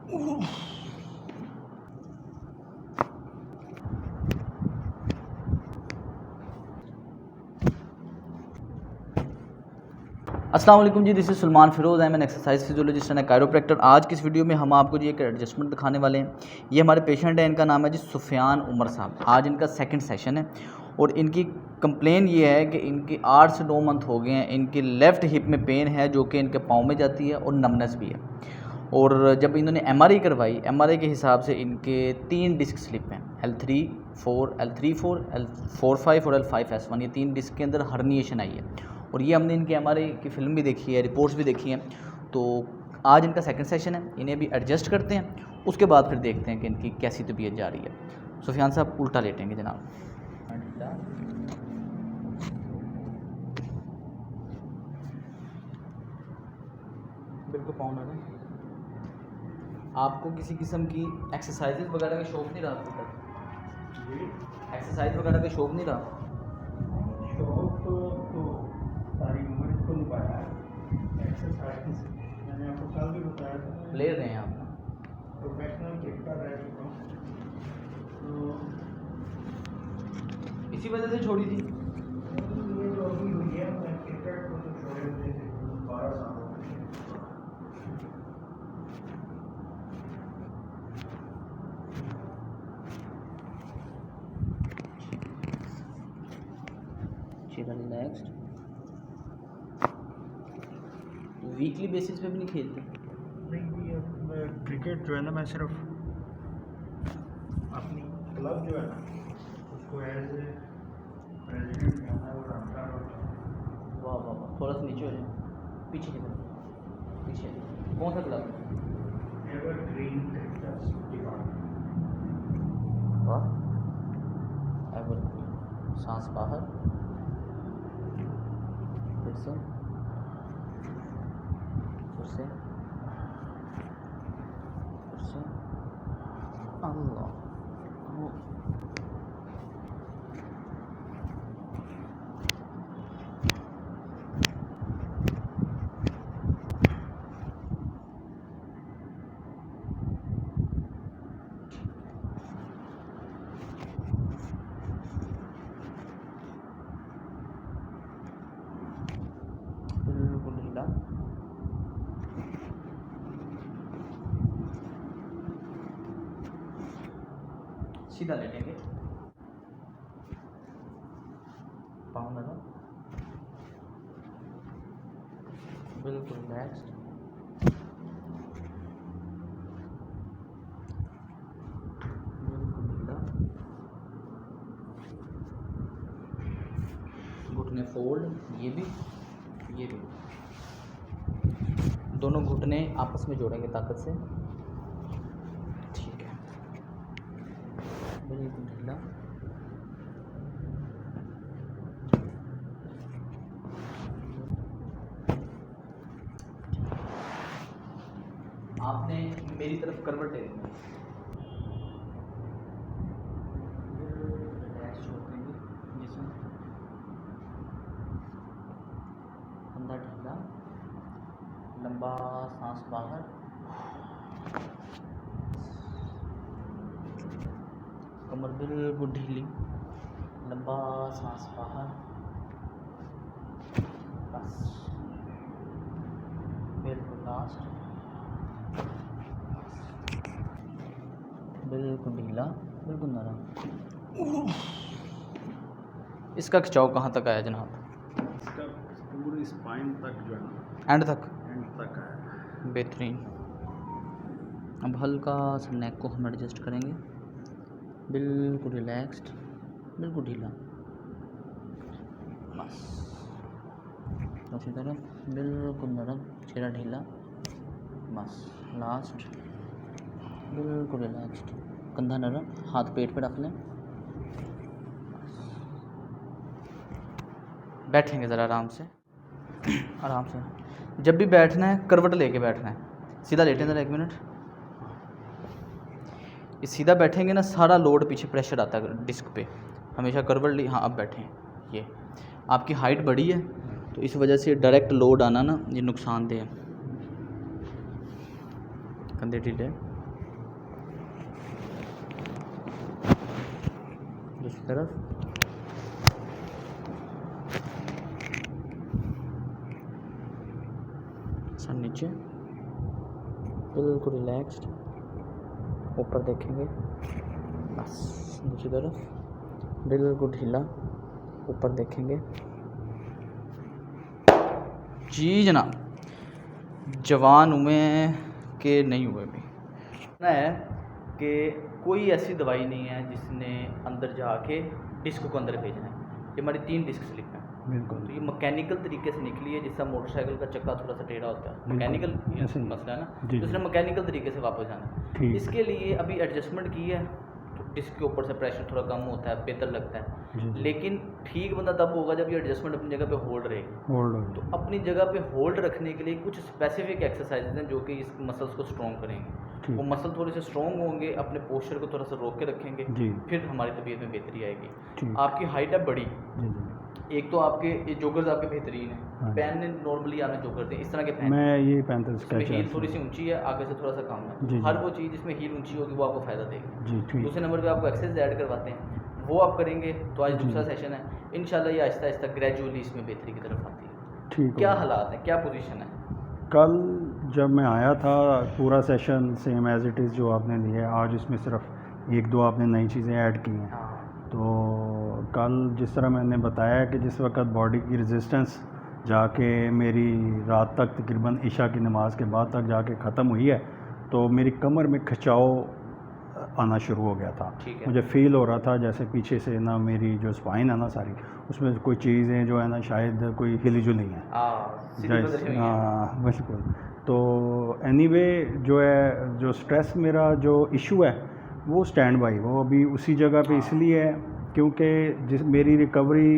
अस्सलाम वालेकुम जी, this is Salman Firoz. I am an exercise physiologist and chiropractor. आज की इस वीडियो में हम आपको जी एक एडजस्टमेंट दिखाने वाले हैं। ये हमारे पेशेंट है, इनका नाम है जी सुफियान उमर साहब। आज इनका सेकंड सेशन है और इनकी कंप्लेन ये है कि इनकी 8 से 9 मंथ हो गए हैं, इनकी लेफ़्ट हिप में पेन है जो कि इनके पाँव में जाती है और नमनेस भी है। और जब इन्होंने एमआरआई करवाई, एमआरआई के हिसाब से इनके 3 डिस्क स्लिप हैं, L3-4, L3-4, L4-5 और L5-S1। ये 3 डिस्क के अंदर हर्निएशन आई है और ये हमने इनकी एमआरआई की फ़िल्म भी देखी है, रिपोर्ट्स भी देखी हैं। तो आज इनका सेकंड सेशन है, इन्हें भी एडजस्ट करते हैं, उसके बाद फिर देखते हैं कि इनकी कैसी तबीयत जा रही है। सुफियान साहब उल्टा लेटेंगे जनाब। बिल्कुल पाँव ना रहे। आपको किसी किस्म की एक्सरसाइजेज वगैरह का शौक़ नहीं रहा अभी तक? एक्सरसाइज वगैरह का शौक़ नहीं रहा? शौक तो सारी उम्र इसको नहीं पाया है। एक्सरसाइज मैंने आपको कल भी बताया था, प्लेयर रहे हैं आप? प्रोफेशनल क्रिकेटर रह चुका हूँ, तो इसी वजह से छोड़ी थी? ये जो अभी हुई है, मैं क्रिकेट को तो छोड़े हुए थे 12 साल हो गए। रिलैक्स्ड। वीकली बेसिस पे भी नहीं खेलते? नहीं भी अब क्रिकेट जो है ना, मैं सिर्फ अपनी क्लब जो है ना उसको एज ए प्रेसिडेंट जो है ना वो रन कर रहा हूँ। वाह वाह वाह, थोड़ा सा नीचे हो जाए, पीछे की तरफ, पीछे। कौन सा क्लब? Evergreen cricketers department. वाह, एवरग्रीन। सांस बाहर, फिर से, फिर से, फिर से। अल्लाह। बिल्कुल ढीला। सीधा लेटेंगे, पाँव लगा, बिल्कुल रिलैक्स्ड। बिल्कुल ढीला। घुटने फोल्ड, ये भी, ये भी। दोनों घुटने आपस में जोड़ेंगे ताकत से। ठीक है, बिल्कुल ढीला। आपने मेरी तरफ करवट ले लेनी है। रिलैक्स छोड़ देंगे जिसमें कंधा ढीला, लंबा सांस बाहर, कमर बिल्कुल ढीली, लंबा सांस बाहर, बस बिल्कुल लास्ट, बिल्कुल ढीला, बिल्कुल नरम। इसका खिंचाव कहाँ तक आया जनाब? इसका पूरी स्पाइन तक जो है ना, एंड तक? एंड तक आया। बेहतरीन। अब हल्का सा नेक को हम एडजस्ट करेंगे, बिल्कुल रिलैक्स्ड, बिल्कुल ढीला, बस। दूसरी तरफ बिल्कुल नरम, चेहरा ढीला, बस लास्ट, बिल्कुल रिलैक्स्ड, कंधा नरम, हाथ पेट पे रख लें। बैठेंगे ज़रा आराम से, आराम से। जब भी बैठना है करवट लेके बैठना है। सीधा लेटें ज़रा 1 मिनट। ये सीधा बैठेंगे ना, सारा लोड पीछे प्रेशर आता है डिस्क पे। हमेशा करवट ली। हाँ, अब बैठें। ये आपकी हाइट बड़ी है तो इस वजह से डायरेक्ट लोड आना ना, ये नुकसानदेह है। कंधे ढीले, दूसरी तरफ। सर नीचे बिल्कुल रिलैक्स्ड, ऊपर देखेंगे बस। दूसरी तरफ बिल्कुल ढीला, ऊपर देखेंगे। जी जनाब, जवान हुए कि नहीं हुए भी ना है कि कोई ऐसी दवाई नहीं है जिसने अंदर जाके डिस्क को अंदर भेजना है। ये हमारी 3 डिस्क स्लिप है, बिल्कुल। तो ये मैकेनिकल तरीके से निकली है, जिससे मोटरसाइकिल का चक्का थोड़ा सा टेढ़ा होता है, मैकेनिकल ऐसे ही। मसला है ना, जी, दूसरा मैकेनिकल तरीके से वापस जाना है। ठीक। इसके लिए अभी एडजस्टमेंट की है, तो डिस्क के ऊपर से प्रेशर थोड़ा कम होता है, बेहतर लगता जी, है। जी। लेकिन ठीक बंदा तब होगा जब ये एडजस्टमेंट अपनी जगह पे होल्ड रहेगी। होल्ड हो तो अपनी जगह पे होल्ड रखने के लिए कुछ स्पेसिफिक एक्सरसाइजेज हैं जो कि इस मसल्स को स्ट्रॉन्ग करेंगे। ठीक। वो मसल थोड़े से स्ट्रॉन्ग होंगे, अपने पोस्चर को थोड़ा सा रोक के रखेंगे, जी। फिर हमारी तबीयत में बेहतरी आएगी। ठीक। आपकी हाइट है बड़ी, जी जी। एक तो आपके ये जोगर्स आपके बेहतरीन हाँ है, जी। पहनने नॉर्मली आपने जोगर थे इस तरह के पहन, मैं ये 35 इसमें स्केच हील थोड़ी सी ऊंची है, आगे से थोड़ा सा कम है। जी, हर जी। वो चीज़ जिसमें हील ऊंची होगी वो आपको फ़ायदा देगी। जी, ठीक। दूसरे नंबर पे आपको एक्सरसाइज ऐड करवाते हैं, वो आप करेंगे तो आज जी। दूसरा सेशन है। इंशाल्लाह ये आहिस्ता आहिस्ता ग्रेजुअली इसमें बेहतरी की तरफ आती है। ठीक क्या हो। हालात हैं, क्या पोजीशन है? कल जब मैं आया था पूरा session same as it is जो आपने लिया है, आज इसमें सिर्फ 1-2 आपने नई चीज़ें ऐड की हैं। हाँ तो कल जिस तरह मैंने बताया कि जिस वक्त बॉडी की रेजिस्टेंस जाके मेरी रात तक तकरीबन इशा की नमाज़ के बाद तक जाके ख़त्म हुई है, तो मेरी कमर में खिंचाव आना शुरू हो गया था। ठीक है। मुझे फ़ील हो रहा था जैसे पीछे से ना मेरी जो स्पाइन है ना सारी, उसमें कोई चीज़ें जो है ना शायद कोई हिली जुली हैं। सीधी बदली हुई है। हाँ बिल्कुल। तो एनीवे जो है, जो स्ट्रेस मेरा जो इशू है वो स्टैंड बाई, वो अभी उसी जगह पे हाँ। इसलिए है क्योंकि जिस मेरी रिकवरी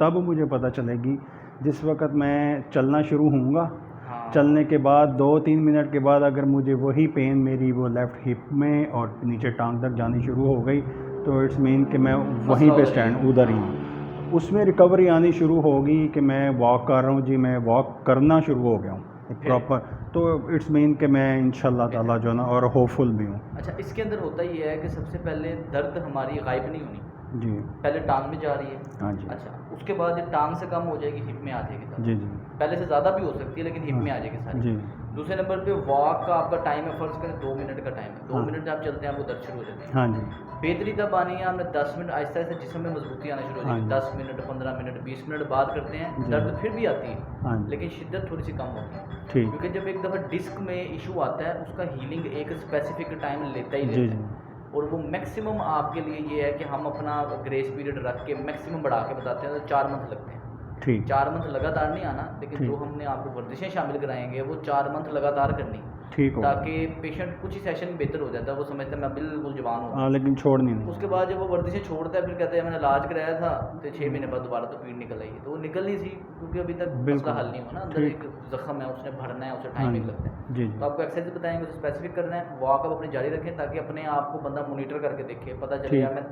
तब मुझे पता चलेगी जिस वक्त मैं चलना शुरू होऊंगा। हाँ। चलने के बाद 2-3 मिनट के बाद अगर मुझे वही पेन मेरी वो लेफ़्ट हिप में और नीचे टांग तक जानी शुरू हो गई, तो इट्स मीन कि मैं वहीं पे स्टैंड उधर ही हूँ। उसमें रिकवरी आनी शुरू होगी कि मैं वॉक कर रहा हूँ जी, मैं वॉक करना शुरू हो गया हूँ प्रॉपर, तो इट्स मीन कि मैं इंशाल्लाह ताला जो है ना और होपफुल भी हूँ। अच्छा, इसके अंदर होता ही है कि सबसे पहले दर्द हमारी गायब नहीं होनी, जी पहले टांग में जा रही है। हाँ जी। अच्छा, उसके बाद जब टांग से कम हो जाएगी हिप में आ जाएगी दर्द। जी जी पहले से ज़्यादा भी हो सकती है लेकिन हिप हाँ। में आ जाएगी सारी। जी दूसरे नंबर पे वॉक का आपका टाइम है, फर्ज करें 2 मिनट का टाइम है, 2 हाँ। मिनट जब आप चलते हैं आपको दर्द शुरू हो जाती है। हाँ जी बेहतरी तब आनी है, हमने 10 मिनट आहिस्ता आहिस्ता जिस्म में मजबूती आना शुरू हो जाएगी। हाँ 10 मिनट, 15 मिनट, 20 मिनट बाद करते हैं, जी। दर्द फिर भी आती है हाँ जी लेकिन शिद्दत थोड़ी सी कम होती है। ठीक। क्योंकि जब एक दफ़ा डिस्क में इशू आता है उसका हीलिंग एक स्पेसिफिक टाइम लेता ही जी लेता जी है, और वो मैक्सिमम आपके लिए ये है कि हम अपना ग्रेस पीरियड रख के मैक्सिमम बढ़ा के बताते हैं तो 4 मंथ लगते हैं। ठीक 4 मंथ लगातार नहीं आना, लेकिन ठीक। जो हमने आपको वर्जिशें शामिल कराएंगे वो 4 मंथ लगातार करनी, ठीक हो। ताकि पेशेंट कुछ ही सेशन में बेहतर हो जाता है, वो समझता है मैं बिल्कुल जवान हूँ। हाँ लेकिन छोड़नी नहीं। उसके बाद जब वो वर्जिशें छोड़ता है फिर कहते हैं मैंने इलाज कराया था तो 6 महीने बाद दोबारा तो पीड़ निकल आई है, तो वो निकल नहीं थी क्योंकि अभी तक बिल्कुल। मसला हल नहीं हुआ ना, अंदर ठीक। एक जख्म है, उसने भरना है, उसे हाँ टाइमिंग जी लगता है। जी तो जी आपको एक्सरसाइज बताएंगे उसे स्पेसिफिक करना है, वॉक आप अपनी जारी रखें ताकि अपने आप को बंदा मोनीटर करके देखे, पता चले ठीक। यार मैं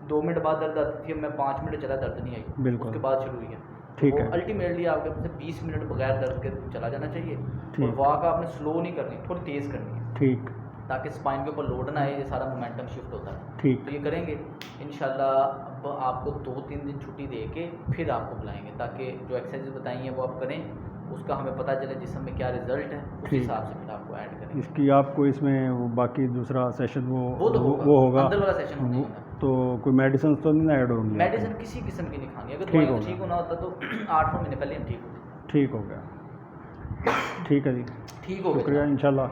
2 मिनट बाद दर्द आती थी, मैं 5 मिनट चला दर्द नहीं आई, बिल्कुल। उसके बाद शुरू हुई है। ठीक तो है। अल्टीमेटली आपके पास 20 मिनट बगैर दर्द के चला जाना चाहिए, और ठीक। वॉक आपने स्लो नहीं करनी, थोड़ी तेज़ करनी है ठीक ताकि स्पाइन के ऊपर लोड ना आए, ये सारा मोमेंटम शिफ्ट होता है। ठीक तो ये करेंगे इंशाल्लाह। अब आपको 2-3 दिन छुट्टी दे के फिर आपको बुलाएंगे ताकि जो एक्सरसाइज बताई हैं वो आप करें, उसका हमें पता चले जिसम में क्या रिजल्ट है, उस ठीक। हिसाब से फिर आपको ऐड करेंगे। इसकी आपको इसमें वो बाकी दूसरा सेशन वो तो होगा, वो होगा अंदर वाला सेशन नहीं वो- होगा। तो कोई मेडिसिन तो नहीं ना ऐड होंगी? मेडिसिन किसी किस्म की नहीं खानी, अगर ठीक दवाई होगा। ठीक होना होता तो 8 महीने पहले हम ठीक होते। ठीक हो गया। ठीक है जी, ठीक हो गया। शुक्रिया इंशाल्लाह।